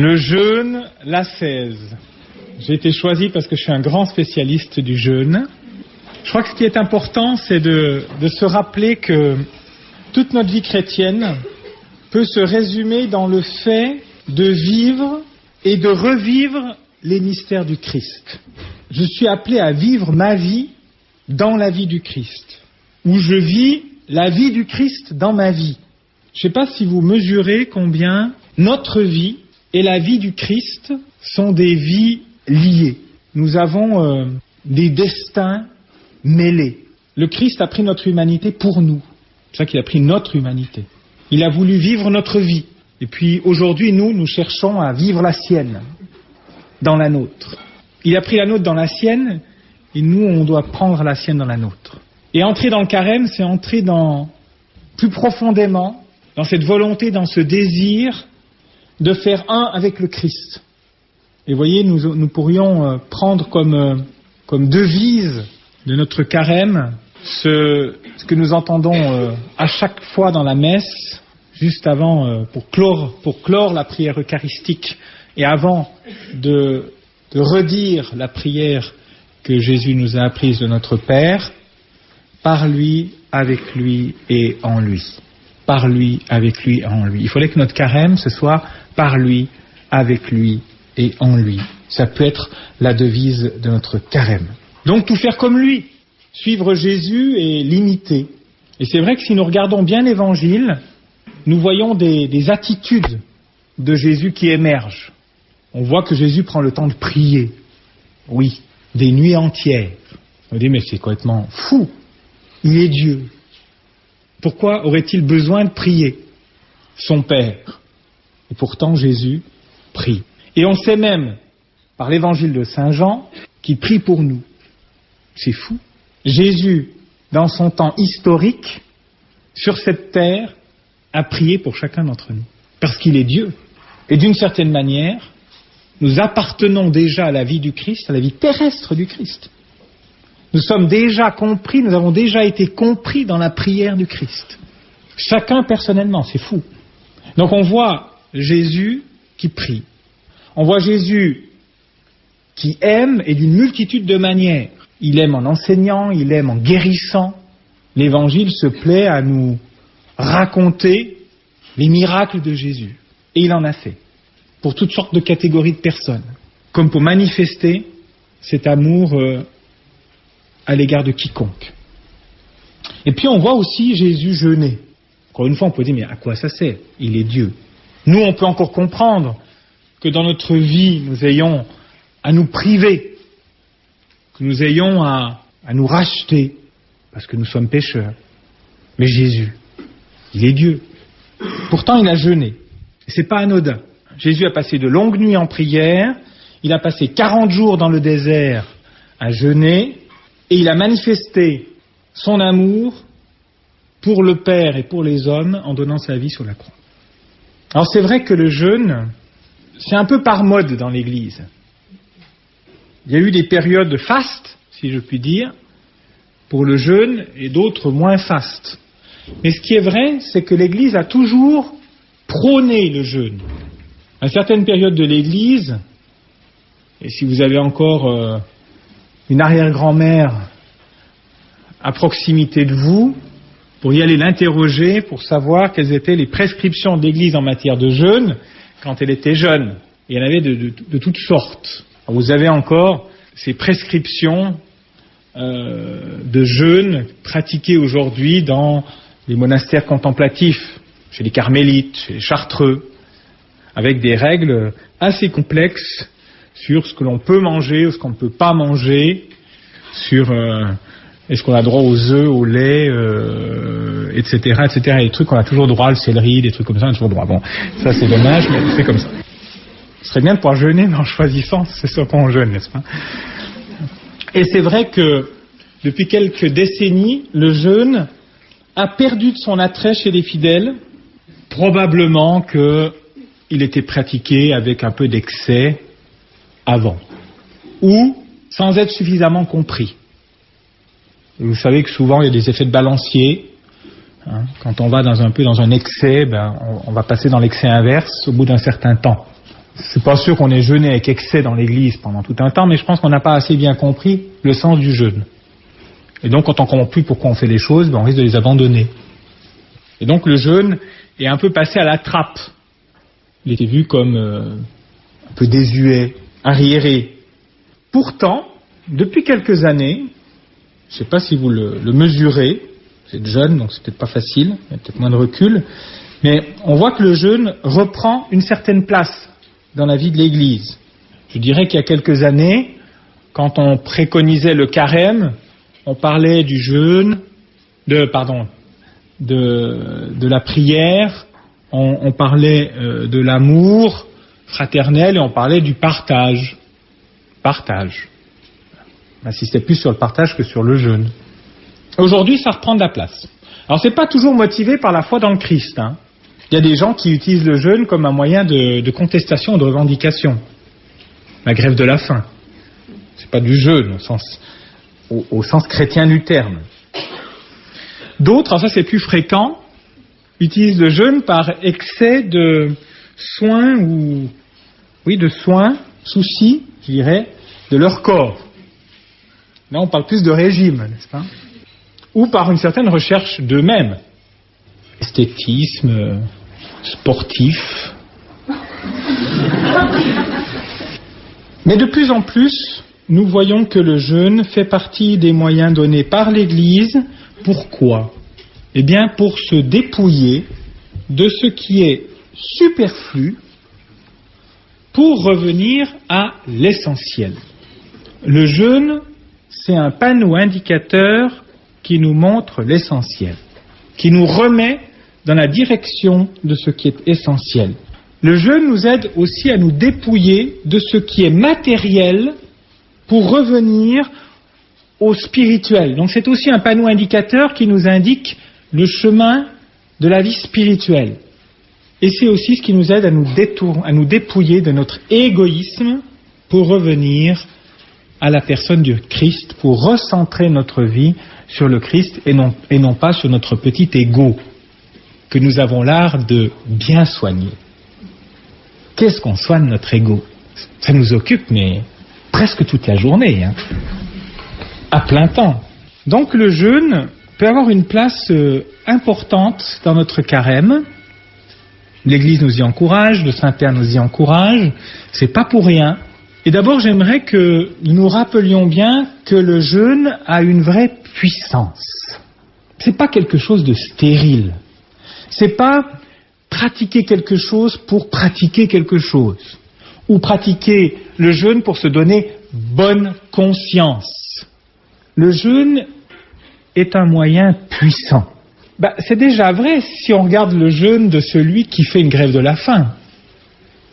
Le jeûne l'ascèse. J'ai été choisi parce que je suis un grand spécialiste du jeûne. Je crois que ce qui est important, c'est de se rappeler que toute notre vie chrétienne peut se résumer dans le fait de vivre et de revivre les mystères du Christ. Je suis appelé à vivre ma vie dans la vie du Christ, où je vis la vie du Christ dans ma vie. Je ne sais pas si vous mesurez combien notre vie et la vie du Christ sont des vies liées. Nous avons des destins mêlés. Le Christ a pris notre humanité pour nous. C'est ça qu'il a pris notre humanité. Il a voulu vivre notre vie. Et puis aujourd'hui, nous cherchons à vivre la sienne dans la nôtre. Il a pris la nôtre dans la sienne, et nous, on doit prendre la sienne dans la nôtre. Et entrer dans le carême, c'est entrer plus profondément dans cette volonté, dans ce désir de faire un avec le Christ. Et vous voyez, nous pourrions prendre comme devise de notre carême ce que nous entendons à chaque fois dans la messe, juste avant, pour clore la prière eucharistique, et avant de redire la prière que Jésus nous a apprise de notre Père, par lui, avec lui et en lui. Par lui, avec lui et en lui. Il faudrait que notre carême, ce soit par lui, avec lui et en lui. Ça peut être la devise de notre carême. Donc tout faire comme lui, suivre Jésus et l'imiter. Et c'est vrai que si nous regardons bien l'Évangile, nous voyons des attitudes de Jésus qui émergent. On voit que Jésus prend le temps de prier. Oui, des nuits entières. On dit, mais c'est complètement fou. Il est Dieu. Pourquoi aurait-il besoin de prier son Père? Et pourtant, Jésus prie. Et on sait même, par l'évangile de Saint Jean, qu'il prie pour nous. C'est fou. Jésus, dans son temps historique, sur cette terre, a prié pour chacun d'entre nous. Parce qu'il est Dieu. Et d'une certaine manière, nous appartenons déjà à la vie du Christ, à la vie terrestre du Christ. Nous sommes déjà compris, nous avons déjà été compris dans la prière du Christ. Chacun personnellement, c'est fou. Donc on voit Jésus qui prie. On voit Jésus qui aime, et d'une multitude de manières. Il aime en enseignant, il aime en guérissant. L'Évangile se plaît à nous raconter les miracles de Jésus. Et il en a fait. Pour toutes sortes de catégories de personnes. Comme pour manifester cet amour à l'égard de quiconque. Et puis on voit aussi Jésus jeûner. Encore une fois, on peut dire, mais à quoi ça sert? Il est Dieu. Nous, on peut encore comprendre que dans notre vie, nous ayons à nous priver, que nous ayons à nous racheter, parce que nous sommes pécheurs. Mais Jésus, il est Dieu. Pourtant, il a jeûné. C'est pas anodin. Jésus a passé de longues nuits en prière, il a passé 40 jours dans le désert à jeûner, et il a manifesté son amour pour le Père et pour les hommes en donnant sa vie sur la croix. Alors c'est vrai que le jeûne, c'est un peu par mode dans l'Église. Il y a eu des périodes de faste, si je puis dire, pour le jeûne, et d'autres moins fastes. Mais ce qui est vrai, c'est que l'Église a toujours prôné le jeûne. À certaines périodes de l'Église, et si vous avez encore une arrière-grand-mère à proximité de vous, pour y aller l'interroger, pour savoir quelles étaient les prescriptions de l'Église en matière de jeûne quand elle était jeune. Et il y en avait de toutes sortes. Alors vous avez encore ces prescriptions de jeûne pratiquées aujourd'hui dans les monastères contemplatifs, chez les carmélites, chez les chartreux, avec des règles assez complexes sur ce que l'on peut manger ou ce qu'on ne peut pas manger, sur est-ce qu'on a droit aux œufs, au lait, etc., etc. Et des trucs qu'on a toujours droit, le céleri, des trucs comme ça, on a toujours droit. Bon, ça c'est dommage, mais c'est comme ça. Ce serait bien de pouvoir jeûner, mais en choisissant ce qu'on jeûne, n'est-ce pas? Et c'est vrai que depuis quelques décennies, le jeûne a perdu de son attrait chez les fidèles, probablement qu'il était pratiqué avec un peu d'excès avant, ou sans être suffisamment compris. Vous savez que souvent il y a des effets de balancier. Quand on va dans un excès, on va passer dans l'excès inverse au bout d'un certain temps. Je suis pas sûr qu'on ait jeûné avec excès dans l'église pendant tout un temps, mais je pense qu'on n'a pas assez bien compris le sens du jeûne. Et donc, quand on ne comprend plus pourquoi on fait les choses, on risque de les abandonner. Et donc, le jeûne est un peu passé à la trappe. Il était vu comme un peu désuet, arriéré. Pourtant, depuis quelques années, je ne sais pas si vous le mesurez, vous êtes jeune, donc c'est peut-être pas facile, il y a peut-être moins de recul, mais on voit que le jeûne reprend une certaine place dans la vie de l'Église. Je dirais qu'il y a quelques années, quand on préconisait le carême, on parlait du jeûne, de la prière, on parlait de l'amour fraternel et on parlait du partage. Partage. On insistait plus sur le partage que sur le jeûne. Aujourd'hui, ça reprend de la place. Alors, c'est pas toujours motivé par la foi dans le Christ. Il y a des gens qui utilisent le jeûne comme un moyen de contestation, de revendication. La grève de la faim. C'est pas du jeûne au sens chrétien du terme. D'autres, alors ça c'est plus fréquent, utilisent le jeûne par excès de soins soucis, je dirais, de leur corps. Là, on parle plus de régime, n'est-ce pas? Ou par une certaine recherche d'eux-mêmes. Esthétisme, sportif. Mais de plus en plus, nous voyons que le jeûne fait partie des moyens donnés par l'Église. Pourquoi? Eh bien, pour se dépouiller de ce qui est superflu pour revenir à l'essentiel. Le jeûne, c'est un panneau indicateur qui nous montre l'essentiel, qui nous remet dans la direction de ce qui est essentiel. Le jeûne nous aide aussi à nous dépouiller de ce qui est matériel pour revenir au spirituel. Donc c'est aussi un panneau indicateur qui nous indique le chemin de la vie spirituelle. Et c'est aussi ce qui nous aide à nous dépouiller de notre égoïsme pour revenir à la personne du Christ, pour recentrer notre vie sur le Christ et non pas sur notre petit ego que nous avons l'art de bien soigner. Qu'est-ce qu'on soigne notre ego? Ça nous occupe, mais presque toute la journée, à plein temps. Donc le jeûne peut avoir une place importante dans notre carême. L'Église nous y encourage, le Saint-Père nous y encourage. C'est pas pour rien. Et d'abord, j'aimerais que nous nous rappelions bien que le jeûne a une vraie puissance. C'est pas quelque chose de stérile. C'est pas pratiquer quelque chose pour pratiquer quelque chose. Ou pratiquer le jeûne pour se donner bonne conscience. Le jeûne est un moyen puissant. C'est déjà vrai si on regarde le jeûne de celui qui fait une grève de la faim.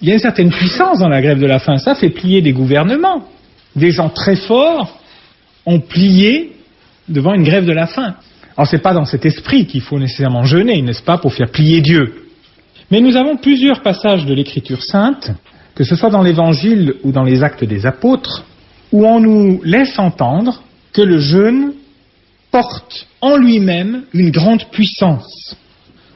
Il y a une certaine puissance dans la grève de la faim. Ça fait plier des gouvernements. Des gens très forts ont plié devant une grève de la faim. Alors c'est pas dans cet esprit qu'il faut nécessairement jeûner, n'est-ce pas, pour faire plier Dieu. Mais nous avons plusieurs passages de l'Écriture sainte, que ce soit dans l'Évangile ou dans les Actes des Apôtres, où on nous laisse entendre que le jeûne porte en lui-même une grande puissance.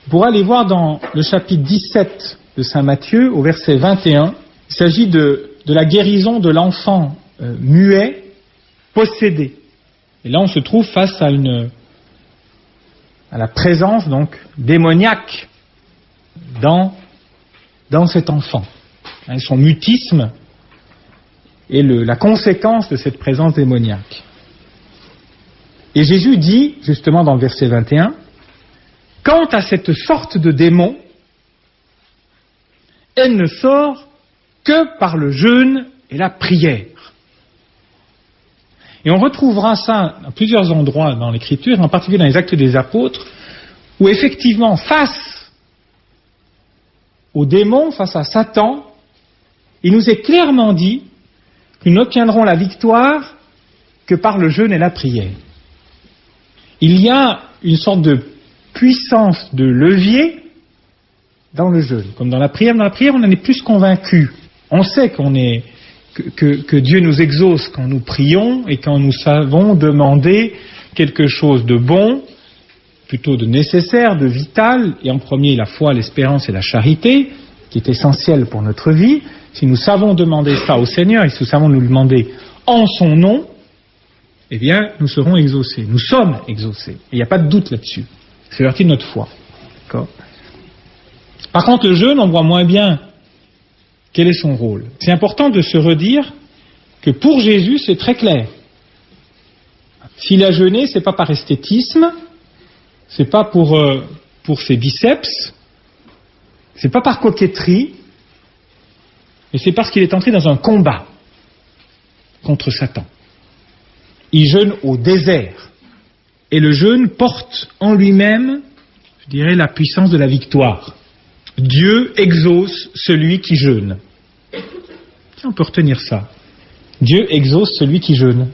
Pour aller voir dans le chapitre 17 de Saint Matthieu, au verset 21, il s'agit de la guérison de l'enfant muet, possédé. Et là, on se trouve face à la présence donc démoniaque dans cet enfant. Son mutisme est la conséquence de cette présence démoniaque. Et Jésus dit, justement dans le verset 21, « Quant à cette sorte de démon, elle ne sort que par le jeûne et la prière. » Et on retrouvera ça à plusieurs endroits dans l'Écriture, en particulier dans les Actes des Apôtres, où effectivement, face au démon, face à Satan, il nous est clairement dit que nous n'obtiendrons la victoire que par le jeûne et la prière. Il y a une sorte de puissance de levier dans le jeûne, comme dans la prière. Dans la prière, on en est plus convaincu. On sait que Dieu nous exauce quand nous prions et quand nous savons demander quelque chose de bon, plutôt de nécessaire, de vital, et en premier la foi, l'espérance et la charité, qui est essentielle pour notre vie. si nous savons demander ça au Seigneur, et si nous savons nous le demander en son nom, eh bien, nous serons exaucés. Nous sommes exaucés. Il n'y a pas de doute là-dessus. C'est partie de notre foi. D'accord ? Par contre, le jeûne, on voit moins bien quel est son rôle. C'est important de se redire que pour Jésus, c'est très clair. S'il a jeûné, c'est pas par esthétisme, c'est pas pour ses biceps, c'est pas par coquetterie, mais c'est parce qu'il est entré dans un combat contre Satan. Il jeûne au désert. Et le jeûne porte en lui-même, je dirais, la puissance de la victoire. Dieu exauce celui qui jeûne. On peut retenir ça. Dieu exauce celui qui jeûne.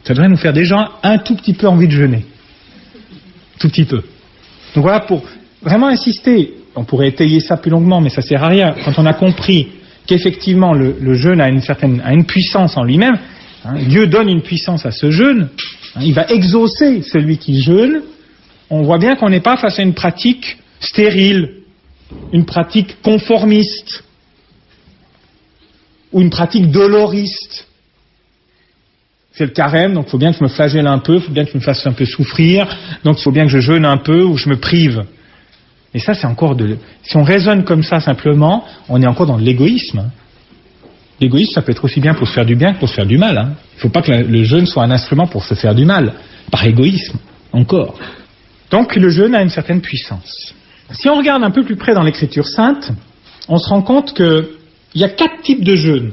Ça devrait nous faire déjà un tout petit peu envie de jeûner. Tout petit peu. Donc voilà, pour vraiment insister, on pourrait étayer ça plus longuement, mais ça ne sert à rien. Quand on a compris qu'effectivement le jeûne a une puissance en lui-même, Dieu donne une puissance à ce jeûne, il va exaucer celui qui jeûne, on voit bien qu'on n'est pas face à une pratique stérile, une pratique conformiste, ou une pratique doloriste. C'est le carême, donc il faut bien que je me flagelle un peu, il faut bien que je me fasse un peu souffrir, donc il faut bien que je jeûne un peu ou je me prive. Et ça, c'est encore si on raisonne comme ça simplement, on est encore dans de l'égoïsme. L'égoïsme, ça peut être aussi bien pour se faire du bien que pour se faire du mal. Il ne faut pas que le jeûne soit un instrument pour se faire du mal, par égoïsme, encore. Donc le jeûne a une certaine puissance. Si on regarde un peu plus près dans l'Écriture sainte, on se rend compte qu'il y a 4 types de jeûne.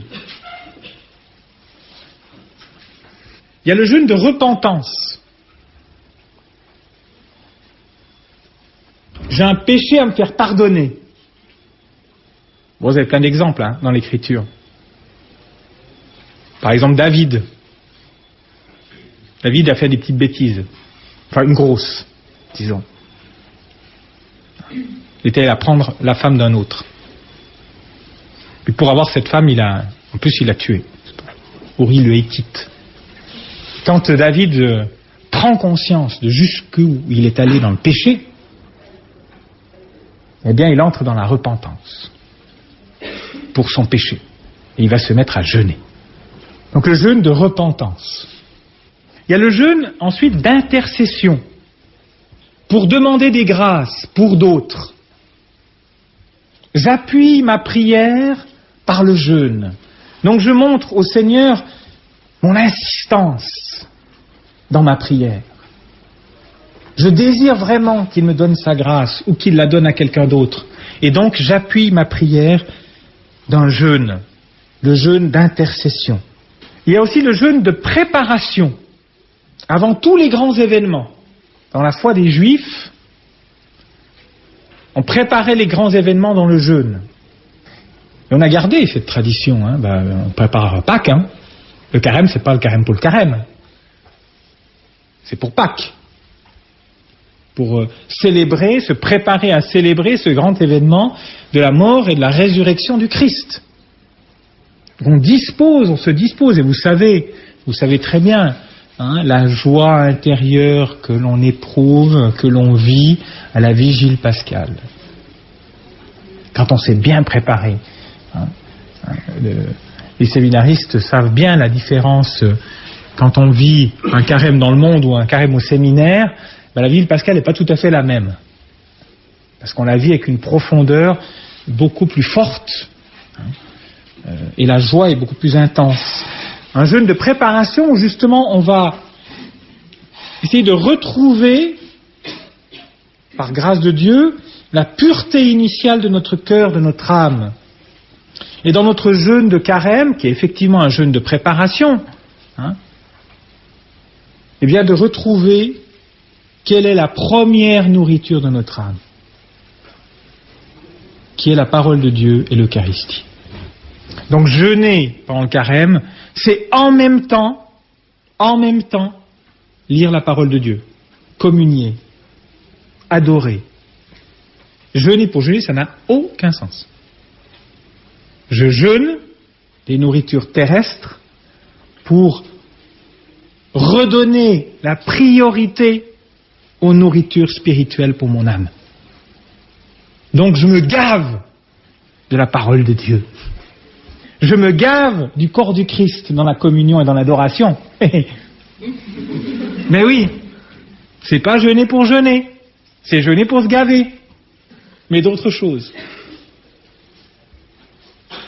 Il y a le jeûne de repentance. J'ai un péché à me faire pardonner. Bon, vous avez plein d'exemples dans l'Écriture. Par exemple, David. David a fait des petites bêtises. Enfin, une grosse, disons. Il était allé à prendre la femme d'un autre. Et pour avoir cette femme, il l'a tuée. Uri le Hétite. Quand David prend conscience de jusqu'où il est allé dans le péché, eh bien, il entre dans la repentance pour son péché. Et il va se mettre à jeûner. Donc le jeûne de repentance. Il y a le jeûne ensuite d'intercession, pour demander des grâces pour d'autres. J'appuie ma prière par le jeûne. Donc je montre au Seigneur mon insistance dans ma prière. Je désire vraiment qu'il me donne sa grâce ou qu'il la donne à quelqu'un d'autre. Et donc j'appuie ma prière d'un jeûne, le jeûne d'intercession. Il y a aussi le jeûne de préparation, avant tous les grands événements. Dans la foi des Juifs, on préparait les grands événements dans le jeûne. Et on a gardé cette tradition. On prépare Pâques. Le carême, c'est pas le carême pour le carême. C'est pour Pâques. Pour célébrer, se préparer à célébrer ce grand événement de la mort et de la résurrection du Christ. On se dispose, et vous savez très bien, la joie intérieure que l'on éprouve, que l'on vit à la vigile pascale. Quand on s'est bien préparé. Les séminaristes savent bien la différence quand on vit un carême dans le monde ou un carême au séminaire. La vigile pascale n'est pas tout à fait la même. Parce qu'on la vit avec une profondeur beaucoup plus forte. Et la joie est beaucoup plus intense. Un jeûne de préparation où justement on va essayer de retrouver, par grâce de Dieu, la pureté initiale de notre cœur, de notre âme. Et dans notre jeûne de carême, qui est effectivement un jeûne de préparation, eh bien de retrouver quelle est la première nourriture de notre âme, qui est la parole de Dieu et l'Eucharistie. Donc jeûner pendant le carême, c'est en même temps, lire la parole de Dieu, communier, adorer. Jeûner pour jeûner, ça n'a aucun sens. Je jeûne des nourritures terrestres pour redonner la priorité aux nourritures spirituelles pour mon âme. Donc je me gave de la parole de Dieu. Je me gave du corps du Christ dans la communion et dans l'adoration. Mais oui, c'est pas jeûner pour jeûner, c'est jeûner pour se gaver, mais d'autres choses.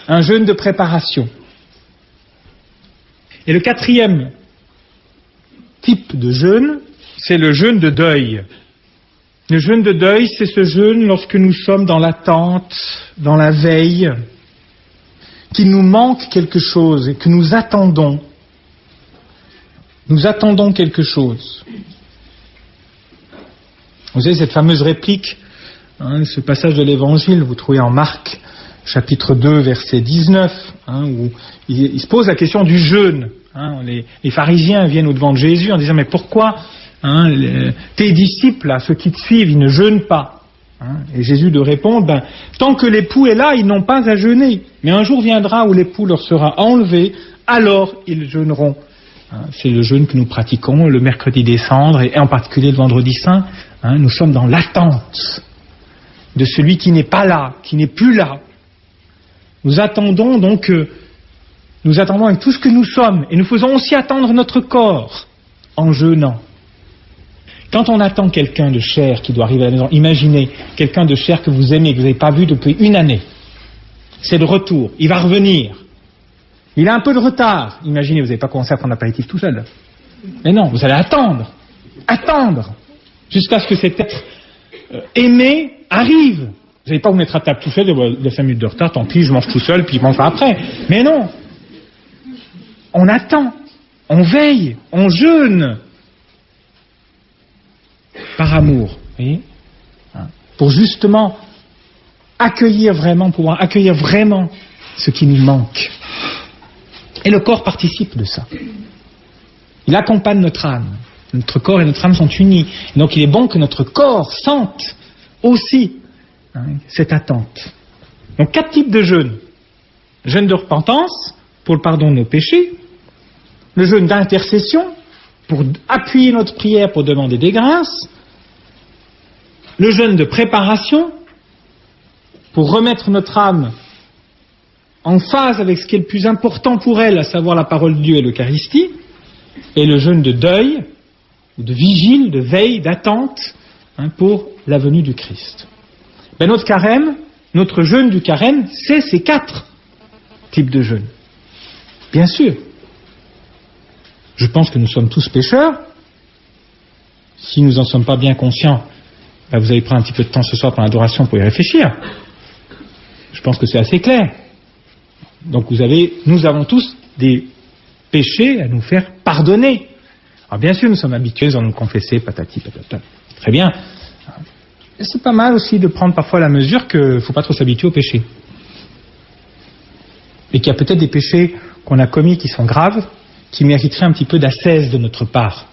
Un jeûne de préparation. Et le quatrième type de jeûne, c'est le jeûne de deuil. Le jeûne de deuil, c'est ce jeûne lorsque nous sommes dans l'attente, dans la veille, qu'il nous manque quelque chose et que nous attendons. Nous attendons quelque chose. Vous savez, cette fameuse réplique, ce passage de l'Évangile, vous trouvez en Marc, chapitre 2, verset 19, où il se pose la question du jeûne. Les pharisiens viennent au-devant de Jésus en disant « Mais pourquoi tes disciples, ceux qui te suivent, ils ne jeûnent pas ?» Et Jésus de répondre « Tant que l'époux est là, ils n'ont pas à jeûner. Mais un jour viendra où l'époux leur sera enlevé, alors ils jeûneront. » C'est le jeûne que nous pratiquons le mercredi des cendres et en particulier le vendredi saint. Nous sommes dans l'attente de celui qui n'est pas là, qui n'est plus là. Nous attendons donc, nous attendons avec tout ce que nous sommes et nous faisons aussi attendre notre corps en jeûnant. Quand on attend quelqu'un de cher qui doit arriver à la maison, imaginez quelqu'un de cher que vous aimez, que vous n'avez pas vu depuis une année. C'est le retour, il va revenir. Il a un peu de retard. Imaginez, vous n'avez pas commencé à prendre l'apéritif tout seul. Mais non, vous allez attendre, jusqu'à ce que cet être aimé arrive. Vous n'allez pas vous mettre à table tout seul, il y a 5 minutes de retard, tant pis, je mange tout seul, puis il mangera après. Mais non, on attend, on veille, on jeûne. Par amour, vous voyez, pour justement pouvoir accueillir vraiment ce qui nous manque. Et le corps participe de ça. Il accompagne notre âme. Notre corps et notre âme sont unis. Donc il est bon que notre corps sente aussi cette attente. Donc 4 types de jeûnes. Le jeûne de repentance, pour le pardon de nos péchés. Le jeûne d'intercession, pour appuyer notre prière, pour demander des grâces. Le jeûne de préparation, pour remettre notre âme en phase avec ce qui est le plus important pour elle, à savoir la parole de Dieu et l'Eucharistie. Et le jeûne de deuil, de vigile, de veille, d'attente, pour la venue du Christ. Notre carême, notre jeûne du carême, c'est ces 4 types de jeûne. Bien sûr. Je pense que nous sommes tous pécheurs. Si nous n'en sommes pas bien conscients, vous allez prendre un petit peu de temps ce soir pour l'adoration pour y réfléchir. Je pense que c'est assez clair. Donc nous avons tous des péchés à nous faire pardonner. Alors bien sûr, nous sommes habitués à nous confesser, patati patata. Très bien. Et c'est pas mal aussi de prendre parfois la mesure qu'il ne faut pas trop s'habituer aux péchés. Et qu'il y a peut-être des péchés qu'on a commis qui sont graves, qui mériteraient un petit peu d'ascèse de notre part,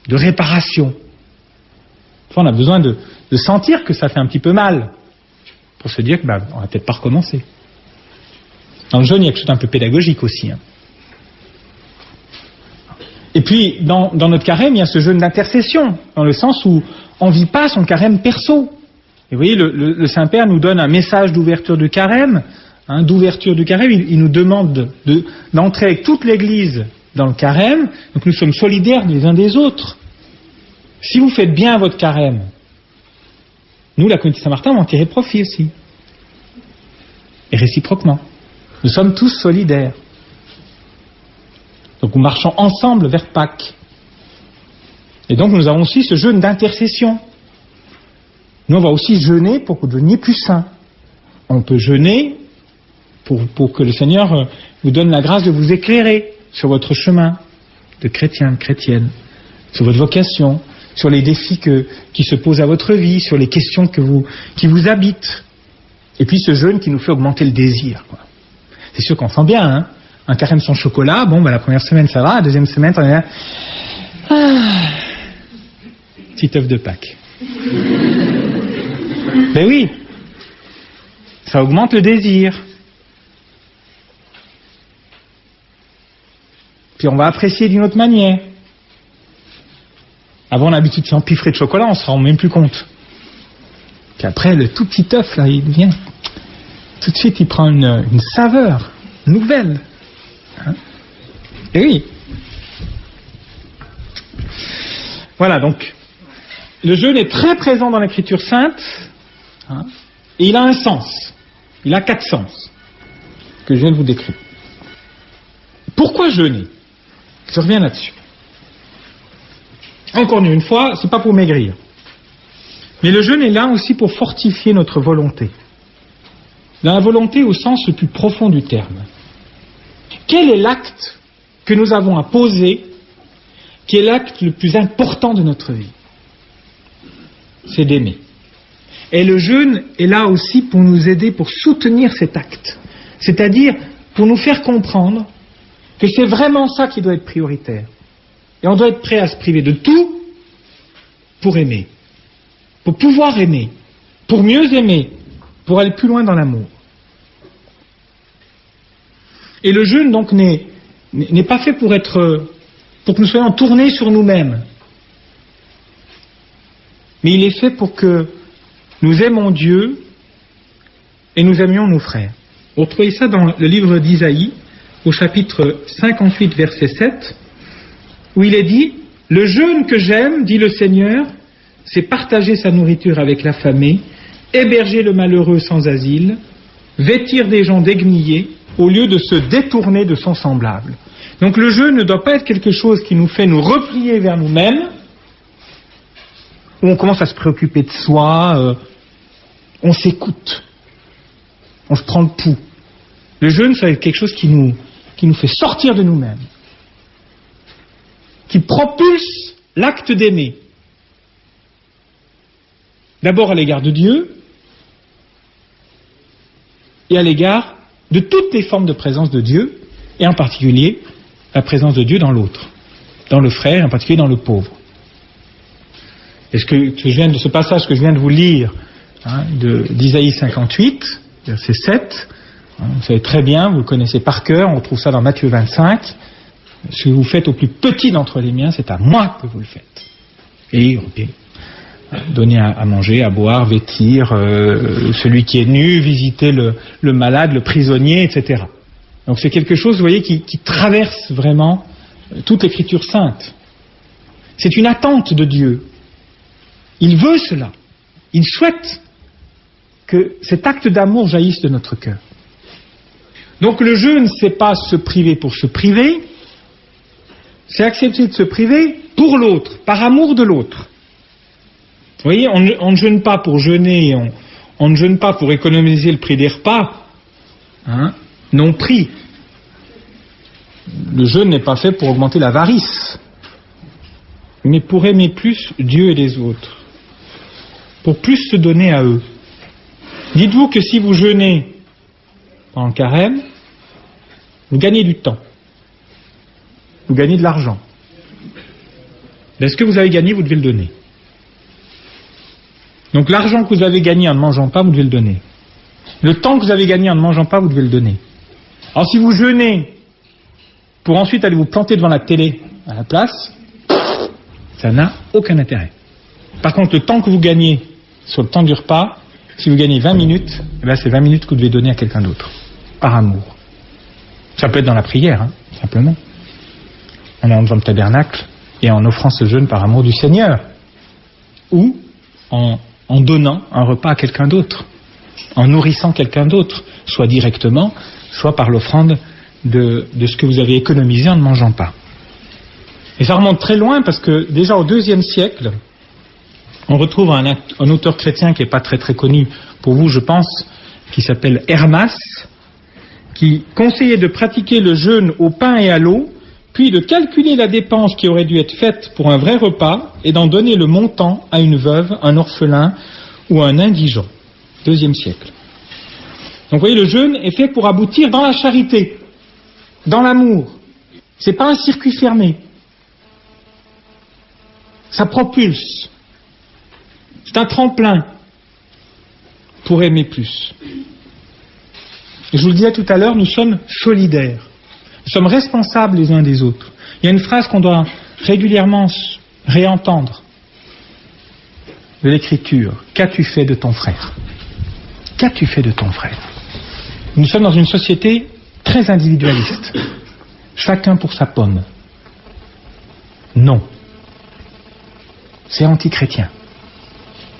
de réparation. Enfin, on a besoin de sentir que ça fait un petit peu mal, pour se dire qu'on va peut-être pas recommencer. Dans le jeûne, il y a quelque chose d'un peu pédagogique aussi. Et puis, dans notre carême, il y a ce jeûne d'intercession, dans le sens où on ne vit pas son carême perso. Et vous voyez, le Saint-Père nous donne un message d'ouverture du carême. Il nous demande d'entrer avec toute l'Église dans le carême. Donc nous sommes solidaires les uns des autres. Si vous faites bien votre carême, nous, la communauté Saint-Martin, on va en tirer profit aussi. Et réciproquement. Nous sommes tous solidaires. Donc nous marchons ensemble vers Pâques. Et donc nous avons aussi ce jeûne d'intercession. Nous, on va aussi jeûner pour que vous deveniez plus saints. On peut jeûner pour que le Seigneur vous donne la grâce de vous éclairer sur votre chemin de chrétien, de chrétienne, sur votre vocation, sur les défis qui se posent à votre vie, sur les questions qui vous habitent. Et puis ce jeûne qui nous fait augmenter le désir. C'est sûr qu'on sent bien, un carême sans chocolat, la première semaine ça va, la deuxième semaine, on est là, petit œuf de Pâques. Mais oui, ça augmente le désir. Puis on va apprécier d'une autre manière. Avant, on a l'habitude de s'empiffrer de chocolat, on ne se rend même plus compte. Puis après, le tout petit œuf, là, il devient tout de suite il prend une saveur nouvelle. Hein? Et oui. Voilà, donc le jeûne est très présent dans l'Écriture sainte, hein, et il a un sens. Il a 4 sens que je viens de vous décrire. Pourquoi jeûner? Je reviens là-dessus. Encore une fois, c'est pas pour maigrir. Mais le jeûne est là aussi pour fortifier notre volonté. Dans la volonté au sens le plus profond du terme. Quel est l'acte que nous avons à poser, qui est l'acte le plus important de notre vie? C'est d'aimer. Et le jeûne est là aussi pour nous aider, pour soutenir cet acte. C'est-à-dire pour nous faire comprendre que c'est vraiment ça qui doit être prioritaire. Et on doit être prêt à se priver de tout pour aimer. Pour pouvoir aimer. Pour mieux aimer. Pour aller plus loin dans l'amour. Et le jeûne, donc, n'est pas fait pour que nous soyons tournés sur nous-mêmes. Mais il est fait pour que nous aimons Dieu et nous aimions nos frères. Vous retrouvez ça dans le livre d'Isaïe, au chapitre 58, verset 7, où il est dit « Le jeûne que j'aime, dit le Seigneur, c'est partager sa nourriture avec l'affamé, héberger le malheureux sans asile, vêtir des gens déguenillés, au lieu de se détourner de son semblable. » Donc le jeûne ne doit pas être quelque chose qui nous fait nous replier vers nous-mêmes, où on commence à se préoccuper de soi, on s'écoute, on se prend le pouls. Le jeûne, ça va être quelque chose qui nous fait sortir de nous-mêmes, qui propulse l'acte d'aimer. D'abord à l'égard de Dieu, et à l'égard de toutes les formes de présence de Dieu, et en particulier la présence de Dieu dans l'autre, dans le frère, et en particulier dans le pauvre. Et ce passage que je viens de vous lire, hein, d'Isaïe 58, verset 7, hein, vous savez très bien, vous le connaissez par cœur, on retrouve ça dans Matthieu 25, ce que vous faites au plus petit d'entre les miens, c'est à moi que vous le faites. Et donner à manger, à boire, vêtir celui qui est nu, visiter le malade, le prisonnier, etc. Donc c'est quelque chose, vous voyez, qui traverse vraiment toute l'Écriture sainte. C'est une attente de Dieu. Il veut cela. Il souhaite que cet acte d'amour jaillisse de notre cœur. Donc le jeûne, c'est pas se priver pour se priver, c'est accepter de se priver pour l'autre, par amour de l'autre. Vous voyez, on ne jeûne pas pour jeûner, on ne jeûne pas pour économiser le prix des repas, hein, non pris. Le jeûne n'est pas fait pour augmenter l'avarice, mais pour aimer plus Dieu et les autres, pour plus se donner à eux. Dites-vous que si vous jeûnez en carême, vous gagnez du temps, vous gagnez de l'argent. Mais ce que vous avez gagné, vous devez le donner. Donc l'argent que vous avez gagné en ne mangeant pas, vous devez le donner. Le temps que vous avez gagné en ne mangeant pas, vous devez le donner. Alors si vous jeûnez pour ensuite aller vous planter devant la télé à la place, ça n'a aucun intérêt. Par contre, le temps que vous gagnez sur le temps du repas, si vous gagnez 20 minutes, eh bien c'est 20 minutes que vous devez donner à quelqu'un d'autre, par amour. Ça peut être dans la prière, hein, simplement. En allant devant le tabernacle et en offrant ce jeûne par amour du Seigneur. Ou en donnant un repas à quelqu'un d'autre, en nourrissant quelqu'un d'autre, soit directement, soit par l'offrande de ce que vous avez économisé en ne mangeant pas. Et ça remonte très loin parce que déjà au IIe siècle, on retrouve un auteur chrétien qui n'est pas très très connu pour vous, je pense, qui s'appelle Hermas, qui conseillait de pratiquer le jeûne au pain et à l'eau, puis de calculer la dépense qui aurait dû être faite pour un vrai repas et d'en donner le montant à une veuve, un orphelin ou un indigent. IIe siècle. Donc vous voyez, le jeûne est fait pour aboutir dans la charité, dans l'amour. C'est pas un circuit fermé. Ça propulse. C'est un tremplin pour aimer plus. Et je vous le disais tout à l'heure, nous sommes solidaires. Nous sommes responsables les uns des autres. Il y a une phrase qu'on doit régulièrement réentendre de l'Écriture. Qu'as-tu fait de ton frère? Qu'as-tu fait de ton frère? Nous sommes dans une société très individualiste. Chacun pour sa pomme. Non. C'est anti-chrétien.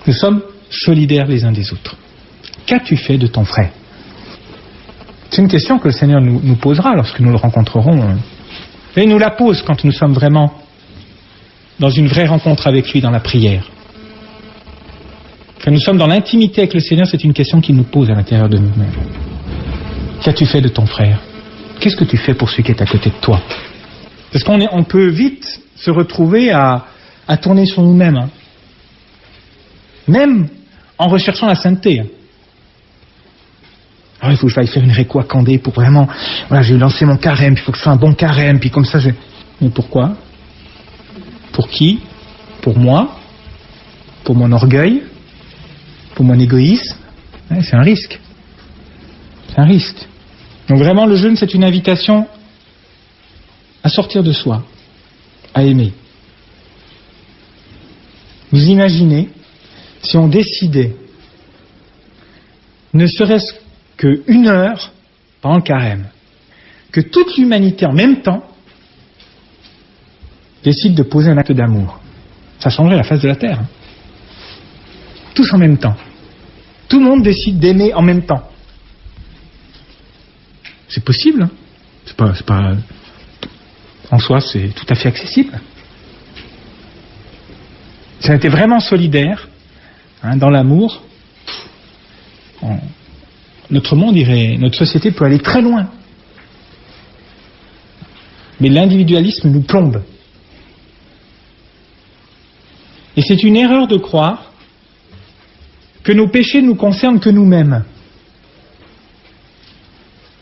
Nous sommes solidaires les uns des autres. Qu'as-tu fait de ton frère? C'est une question que le Seigneur nous posera lorsque nous le rencontrerons. Et il nous la pose quand nous sommes vraiment dans une vraie rencontre avec lui dans la prière. Quand nous sommes dans l'intimité avec le Seigneur, c'est une question qu'il nous pose à l'intérieur de nous-mêmes. Qu'as-tu fait de ton frère? Qu'est-ce que tu fais pour celui qui est à côté de toi? Parce qu'on peut vite se retrouver à tourner sur nous-mêmes. Hein. Même en recherchant la sainteté. Hein. Alors, il faut que je aille faire une réco à Candé pour vraiment... Voilà, j'ai lancé mon carême, il faut que je fasse un bon carême, puis comme ça... Mais pourquoi? Pour qui? Pour moi? Pour mon orgueil? Pour mon égoïsme? Ouais, c'est un risque. C'est un risque. Donc vraiment, le jeûne, c'est une invitation à sortir de soi, à aimer. Vous imaginez si on décidait, ne serait-ce qu'une heure pendant le carême, que toute l'humanité en même temps décide de poser un acte d'amour. Ça changerait la face de la terre. Hein. Tous en même temps. Tout le monde décide d'aimer en même temps. C'est possible. Hein. C'est pas... En soi, c'est tout à fait accessible. Si on était vraiment solidaire, hein, dans l'amour, notre monde irait, notre société peut aller très loin. Mais l'individualisme nous plombe. Et c'est une erreur de croire que nos péchés ne nous concernent que nous-mêmes.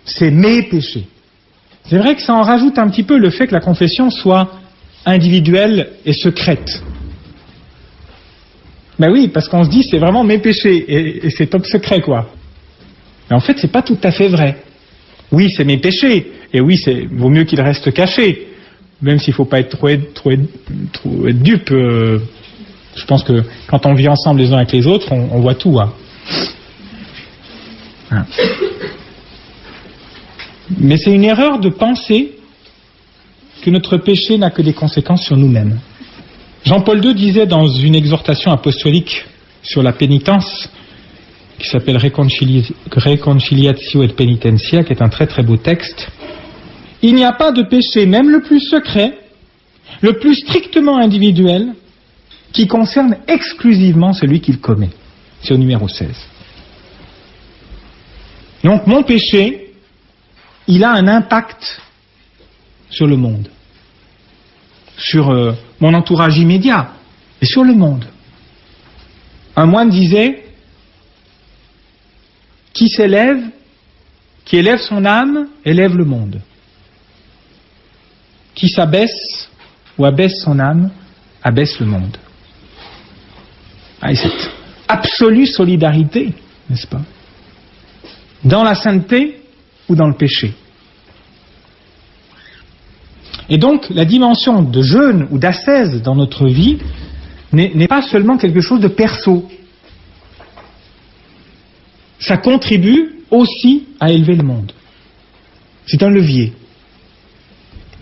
C'est mes péchés. C'est vrai que ça en rajoute un petit peu le fait que la confession soit individuelle et secrète. Ben oui, parce qu'on se dit c'est vraiment mes péchés et c'est top secret quoi. Mais en fait c'est pas tout à fait vrai. Oui c'est mes péchés et oui vaut mieux qu'ils restent cachés, même s'il faut pas être trop dupe. Je pense que quand on vit ensemble les uns avec les autres, on voit tout. Hein. Hein. Mais c'est une erreur de penser que notre péché n'a que des conséquences sur nous-mêmes. Jean-Paul II disait dans une exhortation apostolique sur la pénitence, qui s'appelle Reconciliatio et Penitentia, qui est un très très beau texte, « Il n'y a pas de péché, même le plus secret, le plus strictement individuel, qui concerne exclusivement celui qui le commet. » C'est au numéro 16. Donc mon péché, il a un impact sur le monde, sur mon entourage immédiat et sur le monde. Un moine disait, qui élève son âme, élève le monde. Qui s'abaisse ou abaisse son âme, abaisse le monde. Et cette absolue solidarité, n'est-ce pas? Dans la sainteté ou dans le péché. Et donc, la dimension de jeûne ou d'ascèse dans notre vie n'est pas seulement quelque chose de perso. Ça contribue aussi à élever le monde. C'est un levier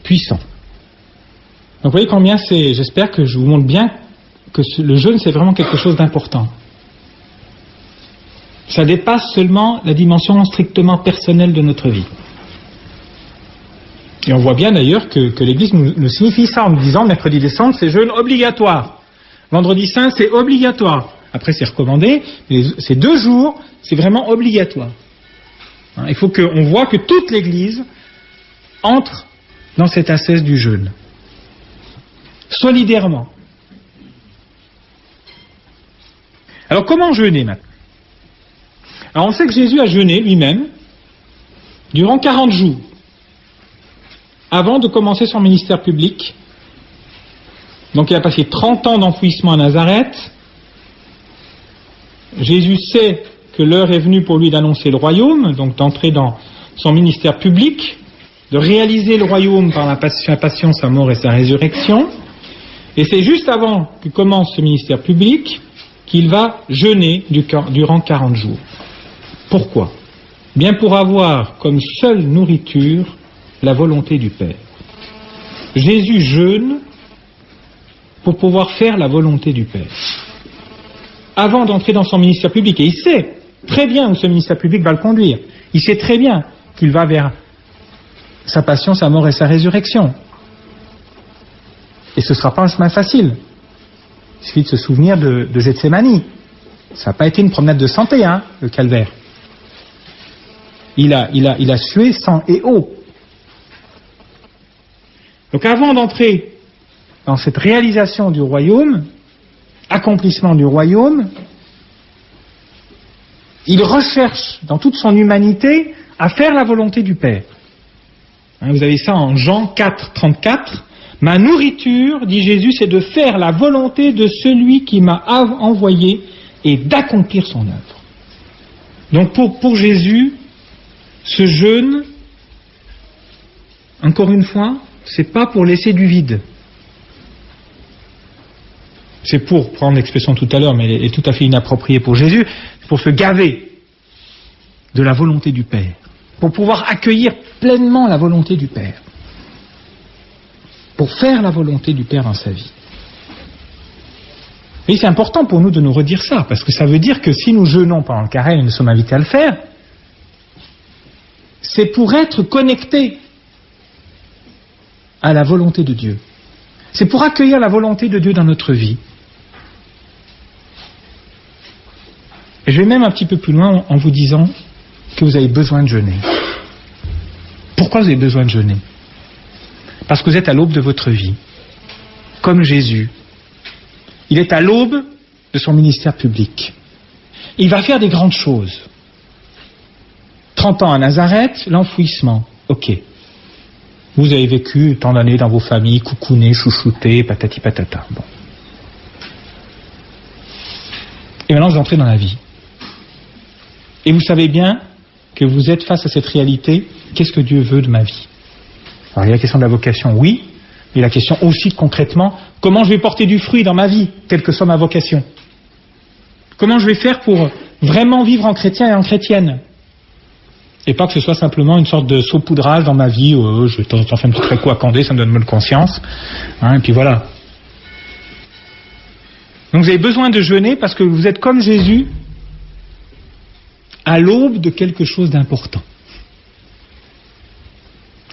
puissant. Donc, vous voyez combien c'est... J'espère que je vous montre bien que le jeûne, c'est vraiment quelque chose d'important. Ça dépasse seulement la dimension strictement personnelle de notre vie. Et on voit bien d'ailleurs que l'Église nous signifie ça en nous disant mercredi décembre, c'est jeûne obligatoire. Vendredi saint, c'est obligatoire. Après, c'est recommandé. Mais ces 2 jours, c'est vraiment obligatoire. Il faut qu'on voit que toute l'Église entre dans cette ascèse du jeûne. Solidairement. Alors, comment jeûner maintenant? Alors, on sait que Jésus a jeûné lui-même durant 40 jours. Avant de commencer son ministère public. Donc il a passé 30 ans d'enfouissement à Nazareth. Jésus sait que l'heure est venue pour lui d'annoncer le royaume, donc d'entrer dans son ministère public, de réaliser le royaume par la passion, sa mort et sa résurrection. Et c'est juste avant qu'il commence ce ministère public qu'il va jeûner durant 40 jours. Pourquoi? bien pour avoir comme seule nourriture la volonté du Père. Jésus jeûne pour pouvoir faire la volonté du Père. Avant d'entrer dans son ministère public, et il sait très bien où ce ministère public va le conduire. Il sait très bien qu'il va vers sa passion, sa mort et sa résurrection. Et ce ne sera pas un chemin facile. Il suffit de se souvenir de Gethsémani. Ça n'a pas été une promenade de santé, le calvaire. Il a sué sang et eau. Donc avant d'entrer dans cette réalisation du royaume, accomplissement du royaume, il recherche dans toute son humanité à faire la volonté du Père. Vous avez ça en Jean 4, 34. « Ma nourriture, dit Jésus, c'est de faire la volonté de celui qui m'a envoyé et d'accomplir son œuvre. » Donc pour Jésus, ce jeûne, encore une fois, c'est pas pour laisser du vide. C'est pour prendre l'expression tout à l'heure, mais elle est tout à fait inappropriée pour Jésus, pour se gaver de la volonté du Père, pour pouvoir accueillir pleinement la volonté du Père, pour faire la volonté du Père dans sa vie. Et c'est important pour nous de nous redire ça, parce que ça veut dire que si nous jeûnons pendant le carême et nous sommes invités à le faire, c'est pour être connectés à la volonté de Dieu. C'est pour accueillir la volonté de Dieu dans notre vie. Et je vais même un petit peu plus loin en vous disant que vous avez besoin de jeûner. Pourquoi vous avez besoin de jeûner? Parce que vous êtes à l'aube de votre vie, comme Jésus. Il est à l'aube de son ministère public. Il va faire des grandes choses. 30 ans à Nazareth, l'enfouissement. Ok. Vous avez vécu tant d'années dans vos familles, coucounés, chouchoutés, patati patata. Bon. Et maintenant vous entrez dans la vie. Et vous savez bien que vous êtes face à cette réalité. Qu'est-ce que Dieu veut de ma vie? Alors il y a la question de la vocation, oui, mais la question aussi concrètement, comment je vais porter du fruit dans ma vie, quelle que soit ma vocation? Comment je vais faire pour vraiment vivre en chrétien et en chrétienne? Et pas que ce soit simplement une sorte de saupoudrage dans ma vie, je t'en fais un petit tréco à Candé, ça me donne bonne conscience, et puis voilà. Donc vous avez besoin de jeûner parce que vous êtes comme Jésus à l'aube de quelque chose d'important.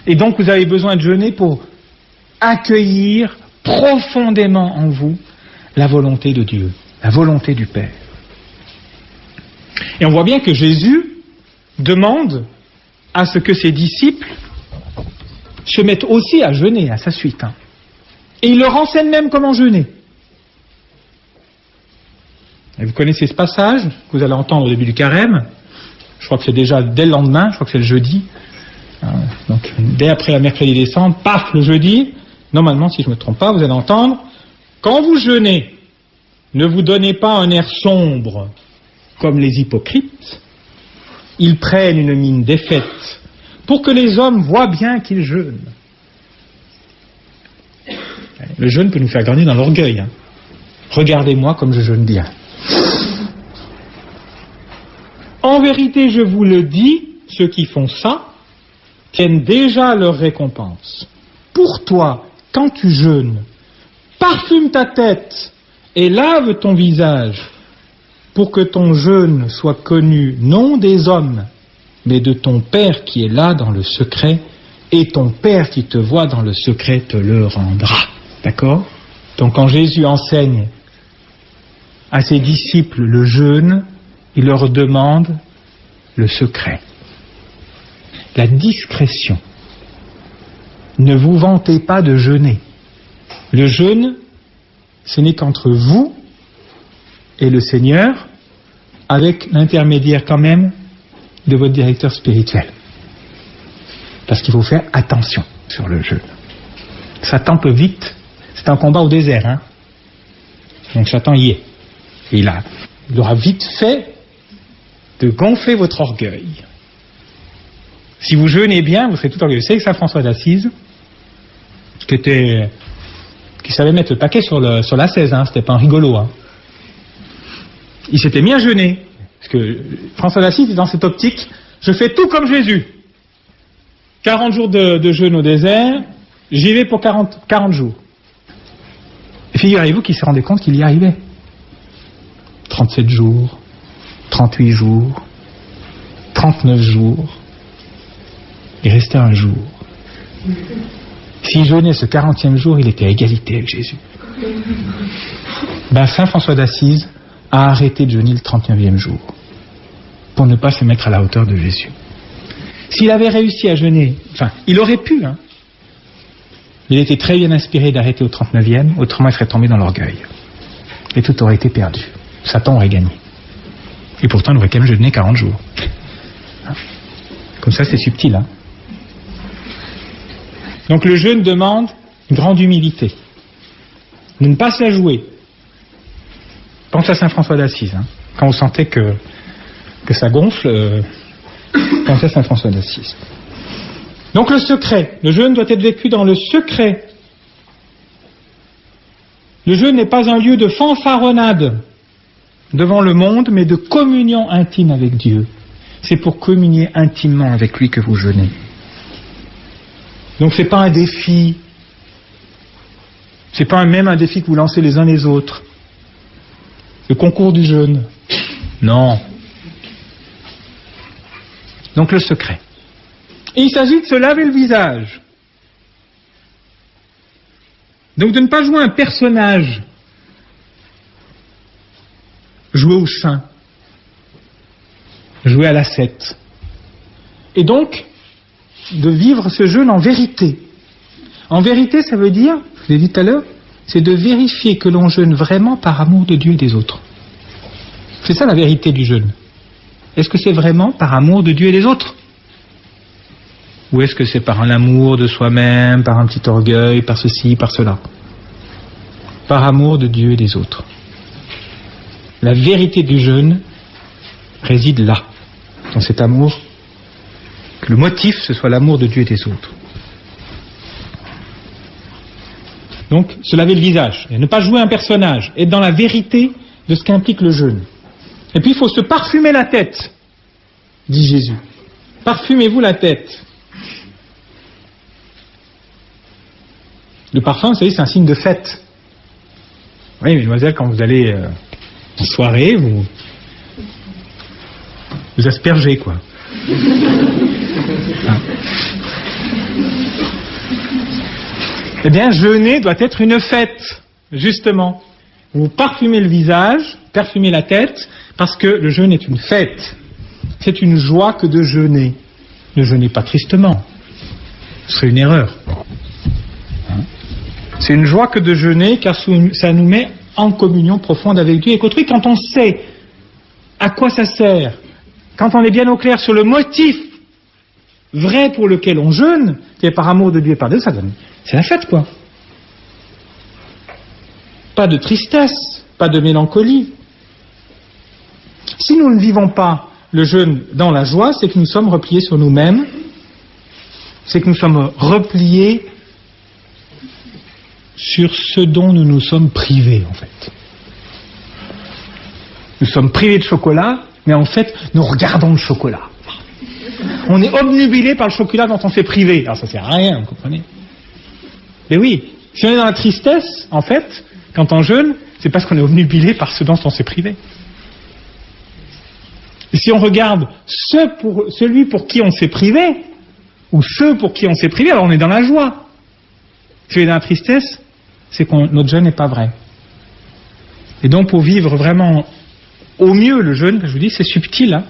Et donc vous avez besoin de jeûner pour accueillir profondément en vous la volonté de Dieu, la volonté du Père. Et on voit bien que Jésus demande à ce que ses disciples se mettent aussi à jeûner à sa suite. Et il leur enseigne même comment jeûner. Et vous connaissez ce passage que vous allez entendre au début du carême. Je crois que c'est déjà dès le lendemain, je crois que c'est le jeudi. Donc dès après la mercredi des cendres, paf, le jeudi, normalement si je ne me trompe pas, vous allez entendre: quand vous jeûnez, ne vous donnez pas un air sombre comme les hypocrites. Ils prennent une mine défaite pour que les hommes voient bien qu'ils jeûnent. Le jeûne peut nous faire gagner dans l'orgueil. Regardez-moi comme je jeûne bien. En vérité, je vous le dis, ceux qui font ça tiennent déjà leur récompense. Pour toi, quand tu jeûnes, parfume ta tête et lave ton visage, pour que ton jeûne soit connu non des hommes, mais de ton Père qui est là dans le secret, et ton Père qui te voit dans le secret te le rendra. D'accord? Donc quand Jésus enseigne à ses disciples le jeûne, il leur demande le secret, la discrétion. Ne vous vantez pas de jeûner. Le jeûne, ce n'est qu'entre vous et le Seigneur, avec l'intermédiaire quand même de votre directeur spirituel. Parce qu'il faut faire attention sur le jeûne. Satan peut vite, c'est un combat au désert, donc Satan y est. Et il aura vite fait de gonfler votre orgueil. Si vous jeûnez bien, vous serez tout orgueilleux. Vous savez que Saint François d'Assise, qui savait mettre le paquet sur l'ascèse, c'était pas un rigolo. Il s'était mis à jeûner. Parce que François d'Assise est dans cette optique, je fais tout comme Jésus. 40 jours de jeûne au désert, j'y vais pour 40 jours. Et figurez-vous qu'il se rendait compte qu'il y arrivait. 37 jours, 38 jours, 39 jours, il restait un jour. S'il jeûnait ce 40e jour, il était à égalité avec Jésus. Saint François d'Assise a arrêté de jeûner le 39e jour pour ne pas se mettre à la hauteur de Jésus. S'il avait réussi à jeûner, il aurait pu, il était très bien inspiré d'arrêter au 39e, autrement il serait tombé dans l'orgueil. Et tout aurait été perdu. Satan aurait gagné. Et pourtant, il aurait quand même jeûné 40 jours. Comme ça, c'est subtil. Donc le jeûne demande une grande humilité. De ne pas se la jouer. Pensez à Saint François d'Assise. Quand vous sentez que ça gonfle, pensez à Saint François d'Assise. Donc le secret. Le jeûne doit être vécu dans le secret. Le jeûne n'est pas un lieu de fanfaronnade devant le monde, mais de communion intime avec Dieu. C'est pour communier intimement avec lui que vous jeûnez. Donc c'est pas un défi. C'est pas même un défi que vous lancez les uns les autres. Le concours du jeûne. Non. Donc le secret. Et il s'agit de se laver le visage. Donc de ne pas jouer un personnage. Jouer au saint. Jouer à l'ascète. Et donc, de vivre ce jeûne en vérité. En vérité, ça veut dire, je l'ai dit tout à l'heure, c'est de vérifier que l'on jeûne vraiment par amour de Dieu et des autres. C'est ça la vérité du jeûne. Est-ce que c'est vraiment par amour de Dieu et des autres? Ou est-ce que c'est par un amour de soi-même, par un petit orgueil, par ceci, par cela? Par amour de Dieu et des autres. La vérité du jeûne réside là, dans cet amour, que le motif ce soit l'amour de Dieu et des autres. Donc, se laver le visage, et ne pas jouer un personnage, être dans la vérité de ce qu'implique le jeûne. Et puis, il faut se parfumer la tête, dit Jésus. Parfumez-vous la tête. Le parfum, vous savez, c'est un signe de fête. Oui, mesdemoiselles, quand vous allez en soirée, vous aspergez, quoi. Eh bien, jeûner doit être une fête, justement. Vous parfumez le visage, parfumez la tête, parce que le jeûne est une fête. C'est une joie que de jeûner. Ne jeûnez pas tristement. Ce serait une erreur. C'est une joie que de jeûner, car ça nous met en communion profonde avec Dieu. Et qu'autrui, quand on sait à quoi ça sert, quand on est bien au clair sur le motif vrai pour lequel on jeûne, qui est par amour de Dieu et par Dieu, c'est la fête, quoi. Pas de tristesse, pas de mélancolie. Si nous ne vivons pas le jeûne dans la joie, c'est que nous sommes repliés sur nous-mêmes, c'est que nous sommes repliés sur ce dont nous nous sommes privés, en fait. Nous sommes privés de chocolat, mais en fait, nous regardons le chocolat. On est obnubilé par le chocolat dont on s'est privé. Alors ça sert à rien, vous comprenez? Mais oui, si on est dans la tristesse, en fait, quand on jeûne, c'est parce qu'on est obnubilé par ce dont on s'est privé. Et si on regarde celui pour qui on s'est privé, ou ceux pour qui on s'est privé, alors on est dans la joie. Si on est dans la tristesse, c'est que notre jeûne n'est pas vrai. Et donc pour vivre vraiment au mieux le jeûne, je vous dis, c'est subtil. Hein,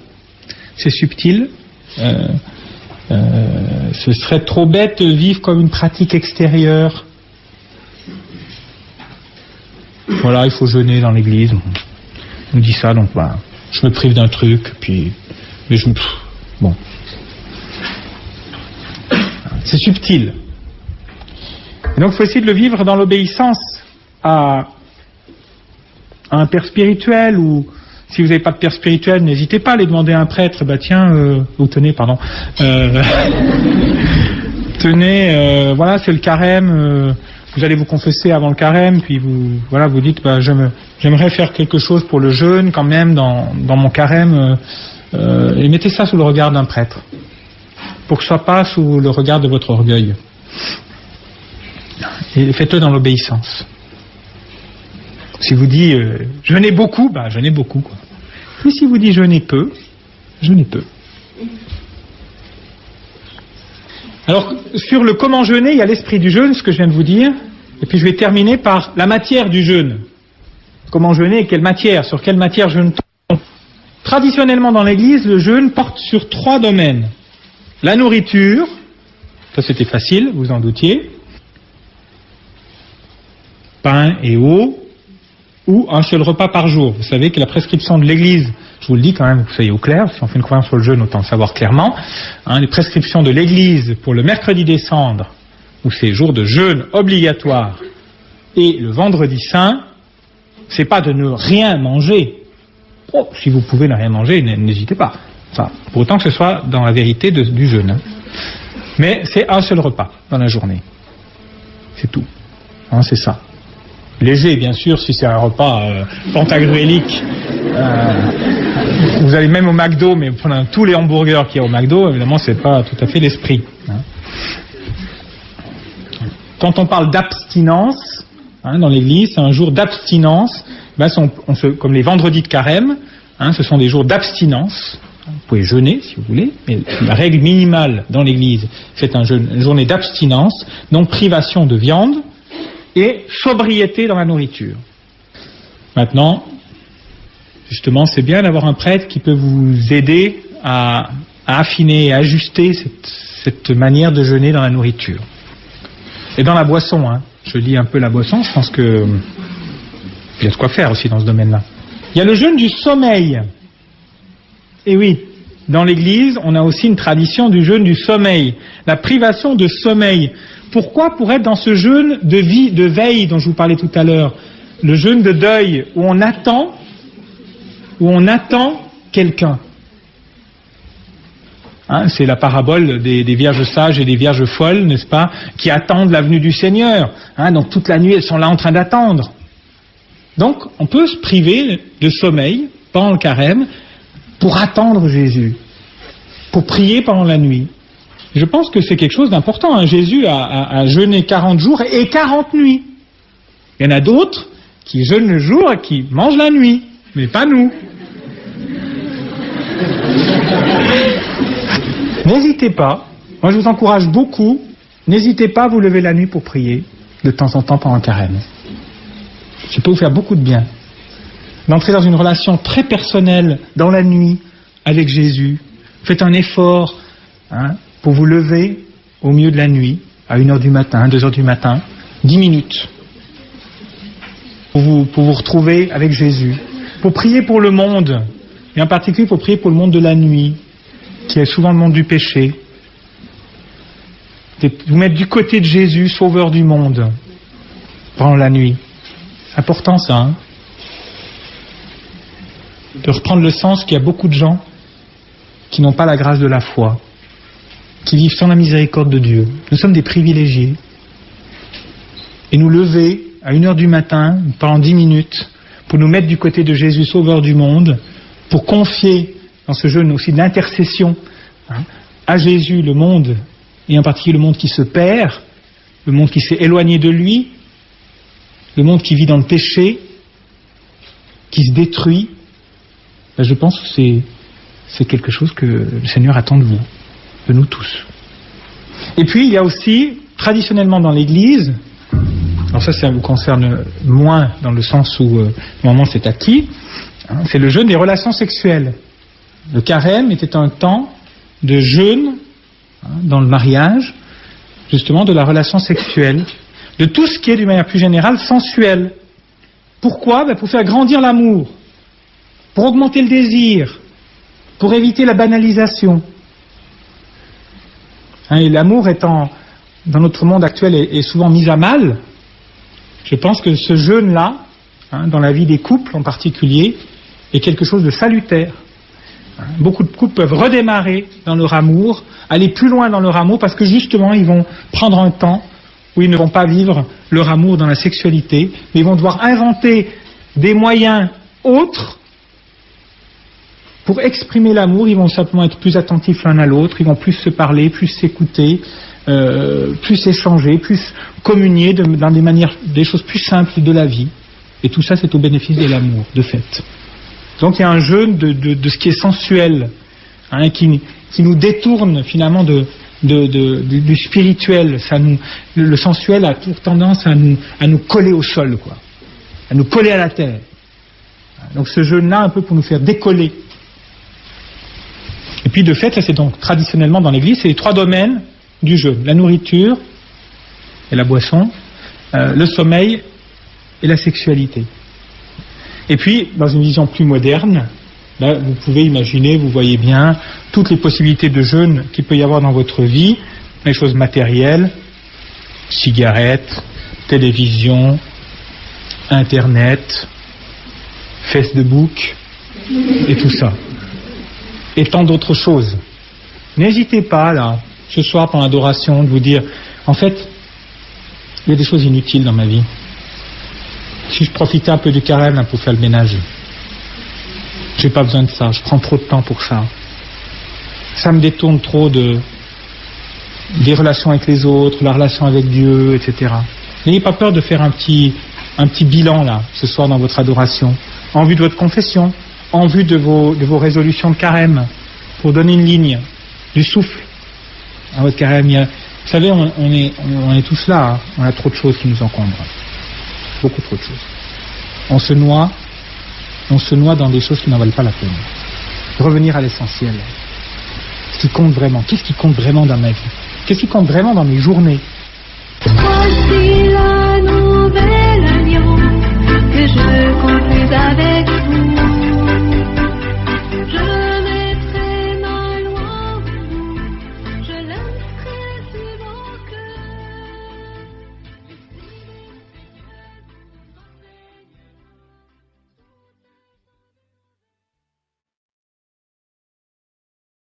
c'est subtil. Ce serait trop bête de vivre comme une pratique extérieure. Voilà, il faut jeûner dans l'église. On nous dit ça, donc bah, je me prive d'un truc, puis bon. C'est subtil. Et donc il faut essayer de le vivre dans l'obéissance à un père spirituel, ou si vous n'avez pas de père spirituel, n'hésitez pas à aller demander à un prêtre, tenez, voilà, c'est le carême, vous allez vous confesser avant le carême, puis vous dites, j'aimerais faire quelque chose pour le jeûne quand même dans mon carême, et mettez ça sous le regard d'un prêtre, pour que ce ne soit pas sous le regard de votre orgueil. Et faites-le dans l'obéissance. Si vous dites jeûnez beaucoup, jeûnez beaucoup, quoi. Et si vous dites jeûnez peu, jeûnez peu. Alors, sur le comment jeûner, il y a l'esprit du jeûne, ce que je viens de vous dire, et puis je vais terminer par la matière du jeûne. Comment jeûner et quelle matière, sur quelle matière jeûne-t-on? Traditionnellement dans l'Église, le jeûne porte sur 3 domaines. La nourriture, ça c'était facile, vous en doutiez, pain et eau, ou un seul repas par jour. Vous savez que la prescription de l'Église, je vous le dis quand même, que vous soyez au clair, si on fait une conférence sur le jeûne, autant le savoir clairement, les prescriptions de l'Église pour le mercredi des cendres, où c'est jour de jeûne obligatoire, et le vendredi saint, c'est pas de ne rien manger. Oh, si vous pouvez ne rien manger, n'hésitez pas. Enfin, pour autant que ce soit dans la vérité du jeûne. Mais c'est un seul repas dans la journée. C'est tout. C'est ça. Léger, bien sûr, si c'est un repas pantagruélique. Vous allez même au McDo, mais pendant tous les hamburgers qu'il y a au McDo, évidemment, c'est pas tout à fait l'esprit. Quand on parle d'abstinence, dans l'Église, c'est un jour d'abstinence. Comme les vendredis de carême, ce sont des jours d'abstinence. Vous pouvez jeûner si vous voulez, mais la règle minimale dans l'Église, c'est une journée d'abstinence, donc privation de viande et sobriété dans la nourriture. Maintenant, justement, c'est bien d'avoir un prêtre qui peut vous aider à affiner et ajuster cette manière de jeûner dans la nourriture. Et dans la boisson, je lis un peu la boisson, je pense que il y a de quoi faire aussi dans ce domaine-là. Il y a le jeûne du sommeil. Et oui, dans l'Église, on a aussi une tradition du jeûne du sommeil, la privation de sommeil. Pourquoi? Pour être dans ce jeûne de veille dont je vous parlais tout à l'heure, le jeûne de deuil, où on attend quelqu'un. C'est la parabole des vierges sages et des vierges folles, n'est-ce pas, qui attendent la venue du Seigneur. Donc toute la nuit, elles sont là en train d'attendre. Donc, on peut se priver de sommeil pendant le carême pour attendre Jésus, pour prier pendant la nuit. Je pense que c'est quelque chose d'important. Jésus a jeûné 40 jours et 40 nuits. Il y en a d'autres qui jeûnent le jour et qui mangent la nuit, mais pas nous. N'hésitez pas, moi je vous encourage beaucoup, n'hésitez pas à vous lever la nuit pour prier de temps en temps pendant le carême. Ça peut vous faire beaucoup de bien. D'entrer dans une relation très personnelle dans la nuit avec Jésus. Faites un effort pour vous lever au milieu de la nuit, à 1h du matin, 2h du matin, 10 minutes. Pour vous retrouver avec Jésus. Pour prier pour le monde. Et en particulier pour prier pour le monde de la nuit, qui est souvent le monde du péché. Vous mettre du côté de Jésus, sauveur du monde, pendant la nuit. C'est important ça, de reprendre le sens qu'il y a beaucoup de gens qui n'ont pas la grâce de la foi, qui vivent sans la miséricorde de Dieu. Nous sommes des privilégiés. Et nous lever à 1h du matin, pendant 10 minutes, pour nous mettre du côté de Jésus, sauveur du monde, pour confier dans ce jeûne aussi de l'intercession à Jésus, le monde, et en particulier le monde qui se perd, le monde qui s'est éloigné de lui, le monde qui vit dans le péché, qui se détruit. Je pense que c'est quelque chose que le Seigneur attend de vous, de nous tous. Et puis il y a aussi, traditionnellement dans l'Église, alors ça vous concerne moins dans le sens où normalement c'est acquis, c'est le jeûne des relations sexuelles. Le carême était un temps de jeûne dans le mariage, justement de la relation sexuelle, de tout ce qui est d'une manière plus générale sensuel. Pourquoi? Pour faire grandir l'amour, pour augmenter le désir, pour éviter la banalisation. Et l'amour étant, dans notre monde actuel, est souvent mis à mal, je pense que ce jeûne-là, dans la vie des couples en particulier, est quelque chose de salutaire. Beaucoup de couples peuvent redémarrer dans leur amour, aller plus loin dans leur amour, parce que justement, ils vont prendre un temps où ils ne vont pas vivre leur amour dans la sexualité, mais ils vont devoir inventer des moyens autres pour exprimer l'amour, ils vont simplement être plus attentifs l'un à l'autre, ils vont plus se parler, plus s'écouter, plus échanger, plus communier dans des choses plus simples de la vie. Et tout ça, c'est au bénéfice de l'amour, de fait. Donc il y a un jeûne de ce qui est sensuel, hein, qui nous détourne finalement du spirituel. Le sensuel a toujours tendance à nous coller au sol, quoi, à nous coller à la terre. Donc ce jeûne-là, un peu pour nous faire décoller. Et puis de fait, là c'est donc traditionnellement dans l'Église, c'est les 3 domaines du jeûne: la nourriture et la boisson, le sommeil et la sexualité. Et puis, dans une vision plus moderne, là, vous pouvez imaginer, vous voyez bien, toutes les possibilités de jeûne qu'il peut y avoir dans votre vie, les choses matérielles, cigarettes, télévision, Internet, Facebook, et tout ça. Et tant d'autres choses. N'hésitez pas, là, ce soir, pendant l'adoration, de vous dire, en fait, il y a des choses inutiles dans ma vie. Si je profitais un peu du carême là, pour faire le ménage, j'ai pas besoin de ça, je prends trop de temps pour ça. Ça me détourne trop des relations avec les autres, la relation avec Dieu, etc. N'ayez pas peur de faire un petit bilan là, ce soir dans votre adoration, en vue de votre confession, en vue de vos résolutions de carême, pour donner une ligne, du souffle à votre carême. Vous savez, on est tous là, hein. On a trop de choses qui nous encombrent. Beaucoup trop de choses. On se noie dans des choses qui n'en valent pas la peine. Revenir à l'essentiel. Ce qui compte vraiment. Qu'est-ce qui compte vraiment dans ma vie? Qu'est-ce qui compte vraiment dans mes journées? Voici la nouvelle alliance que je conclus avec